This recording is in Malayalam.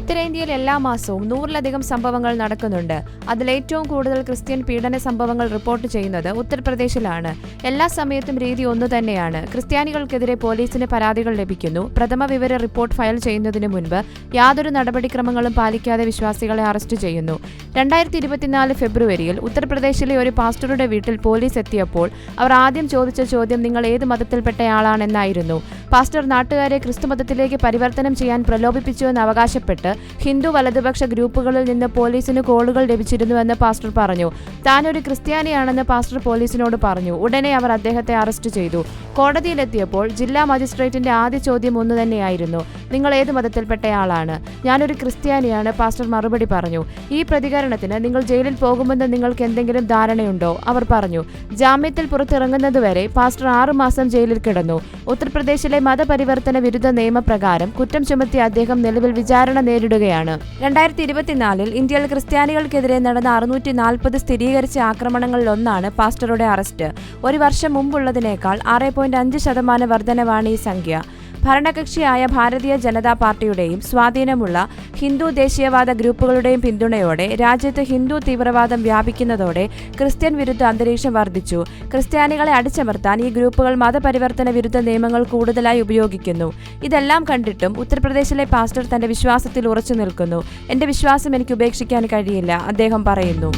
ഉത്തരേന്ത്യയിൽ എല്ലാ മാസവും 100-ലധികം സംഭവങ്ങൾ നടക്കുന്നുണ്ട്. അതിലേറ്റവും കൂടുതൽ ക്രിസ്ത്യൻ പീഡന സംഭവങ്ങൾ റിപ്പോർട്ട് ചെയ്യുന്നത് ഉത്തർപ്രദേശിലാണ്. എല്ലാ സമയത്തും രീതി ഒന്നുതന്നെയാണ്. ക്രിസ്ത്യാനികൾക്കെതിരെ പോലീസിന് പരാതികൾ ലഭിക്കുന്നു. പ്രഥമ വിവര റിപ്പോർട്ട് ഫയൽ ചെയ്യുന്നതിന് മുൻപ് യാതൊരു നടപടിക്രമങ്ങളും പാലിക്കാതെ വിശ്വാസികളെ അറസ്റ്റ് ചെയ്യുന്നു. 2024 ഫെബ്രുവരിയിൽ ഉത്തർപ്രദേശിലെ ഒരു പാസ്റ്ററുടെ വീട്ടിൽ പോലീസ് എത്തിയപ്പോൾ അവർ ആദ്യം ചോദിച്ച ചോദ്യം നിങ്ങൾ ഏത് മതത്തിൽപ്പെട്ടയാളാണെന്നായിരുന്നു. പാസ്റ്റർ നാട്ടുകാരെ ക്രിസ്തുമതത്തിലേക്ക് പരിവർത്തനം ചെയ്യാൻ പ്രലോഭിപ്പിച്ചുവെന്ന് അവകാശപ്പെട്ട് ഹിന്ദു വലതുപക്ഷ ഗ്രൂപ്പുകളിൽ നിന്ന് പോലീസിന് കോളുകൾ ലഭിച്ചിരുന്നുവെന്ന് പാസ്റ്റർ പറഞ്ഞു. താനൊരു ക്രിസ്ത്യാനിയാണെന്ന് പാസ്റ്റർ പോലീസിനോട് പറഞ്ഞു. ഉടനെ അവർ അദ്ദേഹത്തെ അറസ്റ്റ് ചെയ്തു. കോടതിയിലെത്തിയപ്പോൾ ജില്ലാ മജിസ്ട്രേറ്റിന്റെ ആദ്യ ചോദ്യം ഒന്നുതന്നെയായിരുന്നു, നിങ്ങൾ ഏത് മതത്തിൽപ്പെട്ടയാളാണ്? ഞാനൊരു ക്രിസ്ത്യാനിയാണ്, പാസ്റ്റർ മറുപടി പറഞ്ഞു. ഈ പ്രതികരണത്തിന് നിങ്ങൾ ജയിലിൽ പോകുമെന്ന് നിങ്ങൾക്ക് എന്തെങ്കിലും ധാരണയുണ്ടോ? അവർ പറഞ്ഞു. ജാമ്യത്തിൽ പുറത്തിറങ്ങുന്നതുവരെ പാസ്റ്റർ 6 മാസം ജയിലിൽ കിടന്നു. ഉത്തർപ്രദേശിലെ മതപരിവർത്തന വിരുദ്ധ നിയമപ്രകാരം കുറ്റം ചുമത്തി അദ്ദേഹം നിലവിൽ വിചാരണ നേരിടുകയാണ്. 2024 ഇന്ത്യയിൽ ക്രിസ്ത്യാനികൾക്കെതിരെ നടന്ന 640 സ്ഥിരീകരിച്ച ആക്രമണങ്ങളിലൊന്നാണ് പാസ്റ്ററുടെ അറസ്റ്റ്. ഒരു വർഷം മുമ്പുള്ളതിനേക്കാൾ 6.5% വർധനവാണ് ഈ സംഖ്യ. ഭരണകക്ഷിയായ ഭാരതീയ ജനതാ പാർട്ടിയുടെയും സ്വാധീനമുള്ള ഹിന്ദു ദേശീയവാദ ഗ്രൂപ്പുകളുടെയും പിന്തുണയോടെ രാജ്യത്ത് ഹിന്ദു തീവ്രവാദം വ്യാപിക്കുന്നതോടെ ക്രിസ്ത്യൻ വിരുദ്ധ അന്തരീക്ഷം വർദ്ധിച്ചു. ക്രിസ്ത്യാനികളെ അടിച്ചമർത്താൻ ഈ ഗ്രൂപ്പുകൾ മതപരിവർത്തന വിരുദ്ധ നിയമങ്ങൾ കൂടുതലായി ഉപയോഗിക്കുന്നു. ഇതെല്ലാം കണ്ടിട്ടും ഉത്തർപ്രദേശിലെ പാസ്റ്റർ തന്റെ വിശ്വാസത്തിൽ ഉറച്ചു നിൽക്കുന്നു. എന്റെ വിശ്വാസം എനിക്ക് ഉപേക്ഷിക്കാൻ കഴിയില്ല, അദ്ദേഹം പറയുന്നു.